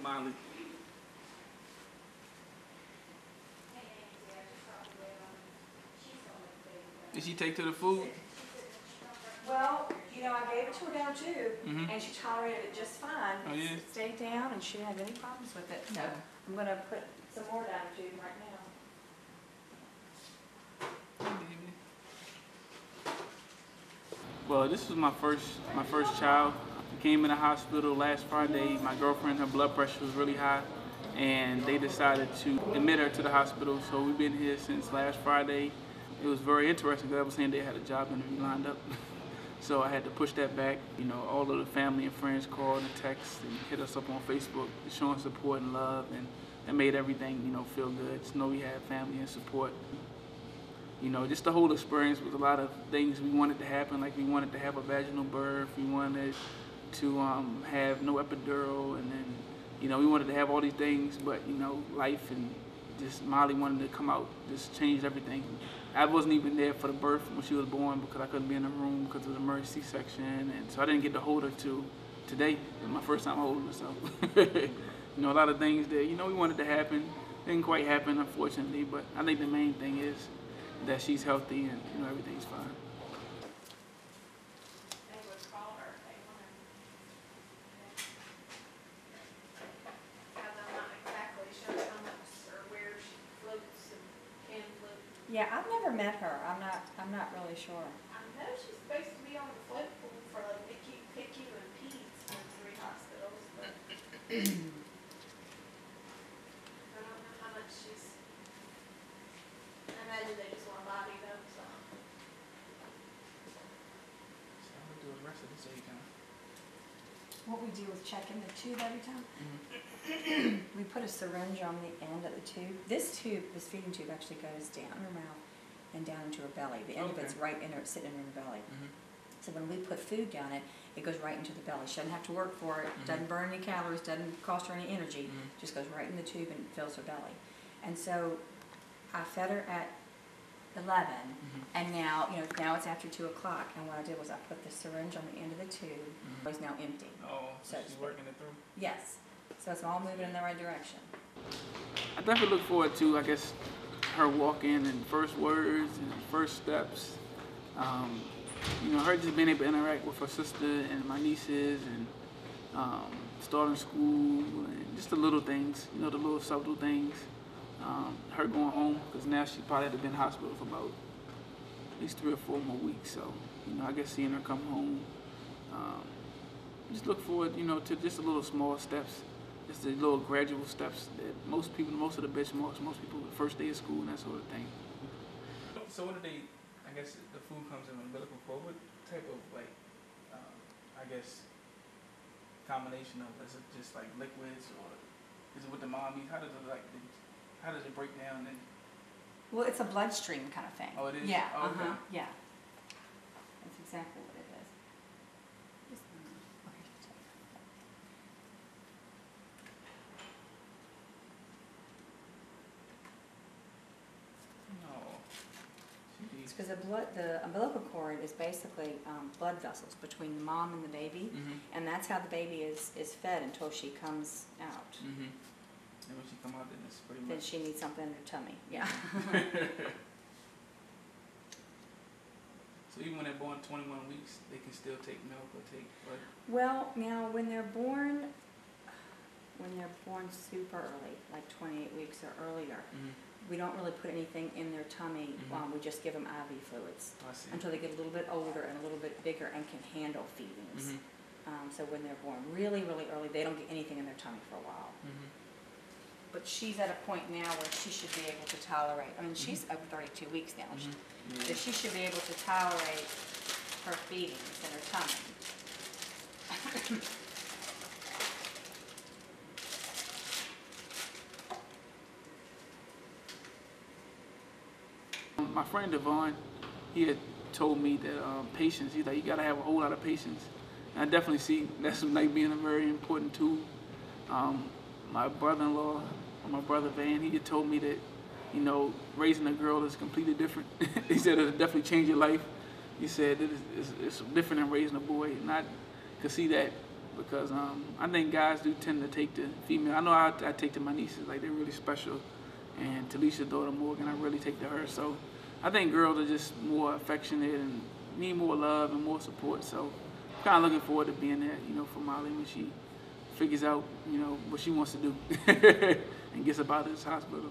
Molly. Did she take to the food? Well, you know, I gave it to her down tube, and she tolerated it just fine. Oh, yeah? Stayed down, and she didn't have any problems with it. So I'm going to put some more down her tube right now. Well, this was my first child. I came in the hospital last Friday. My girlfriend, her blood pressure was really high, and they decided to admit her to the hospital. So we've been here since last Friday. It was very interesting because I was saying they had a job interview lined up. So I had to push that back. You know, all of the family and friends called and texted and hit us up on Facebook, showing support and love, and that made everything, you know, feel good. Just know we had family and support. You know, just the whole experience was a lot of things we wanted to happen. Like we wanted to have a vaginal birth, we wanted to have no epidural, and then, you know, we wanted to have all these things, but, you know, life and just Molly wanted to come out, just changed everything. I wasn't even there for the birth when she was born because I couldn't be in the room because of the emergency C-section, and so I didn't get to hold her till today. It was my first time holding her, so you know, a lot of things that, you know, we wanted to happen didn't quite happen, unfortunately. But I think the main thing is that she's healthy and, you know, everything's fine. Yeah, I've never met her. I'm not really sure. I know she's supposed to be on the float pool for like PICU and peds in 3 hospitals, but I don't know how much she's. I imagine they just want bodied up, so. So I'm gonna do the rest of this anytime. What we do is check in the tube every time. We put a syringe on the end of the tube. This feeding tube actually goes down her mouth and down into her belly. The end of it's right in her, sitting in her belly. So when we put food down it, it goes right into the belly. She doesn't have to work for it, doesn't burn any calories, doesn't cost her any energy, just goes right in the tube and fills her belly. And so I fed her at 11, and now, you know, now it's after 2 o'clock, and what I did was I put the syringe on the end of the tube. It's now empty. Oh, so she's working it through? Yes. So it's all moving in the right direction. I definitely look forward to, I guess, her walking and first words and first steps. You know, her just being able to interact with her sister and my nieces and starting school and just the little things, you know, the little subtle things. Her going home, because now she probably had to be in the hospital for about at least 3 or 4 more weeks. So, you know, I guess seeing her come home, just look forward, you know, to just a little small steps, just the little gradual steps that most of the benchmarks, most people, the first day of school and that sort of thing. So what do they, I guess the food comes in umbilical cord, what type of, like, I guess, combination of, is it just like liquids, or is it with the mom eats? How does it, like, how does it break down? And Well, it's a bloodstream kind of thing. Oh, it is? Yeah. Oh, okay. Yeah. That's exactly what it is. Just, okay, just take no. It's because the umbilical cord is basically blood vessels between the mom and the baby, and that's how the baby is fed until she comes out. And when she come out, then it's pretty much. Then she needs something in her tummy. Yeah. So even when they're born 21 weeks, they can still take milk or take blood? Well, now when they're born super early, like 28 weeks or earlier, we don't really put anything in their tummy. We just give them IV fluids until they get a little bit older and a little bit bigger and can handle feedings. So when they're born really, really early, they don't get anything in their tummy for a while. But she's at a point now where she should be able to tolerate, I mean, she's over 32 weeks now, so she should be able to tolerate her feedings in her tummy. My friend Devon, he had told me that patience, he's like, you gotta have a whole lot of patience. And I definitely see that's like being a very important tool. My brother-in-law, or my brother Van, he had told me that, you know, raising a girl is completely different. He said it'll definitely change your life. He said it's different than raising a boy. And I could see that, because I think guys do tend to take the female. I know I take to my nieces, like they're really special, and Talisha's daughter Morgan, I really take to her. So I think girls are just more affectionate and need more love and more support. So I'm kind of looking forward to being there, you know, for Molly when she figures out, you know, what she wants to do and gets up out of this hospital.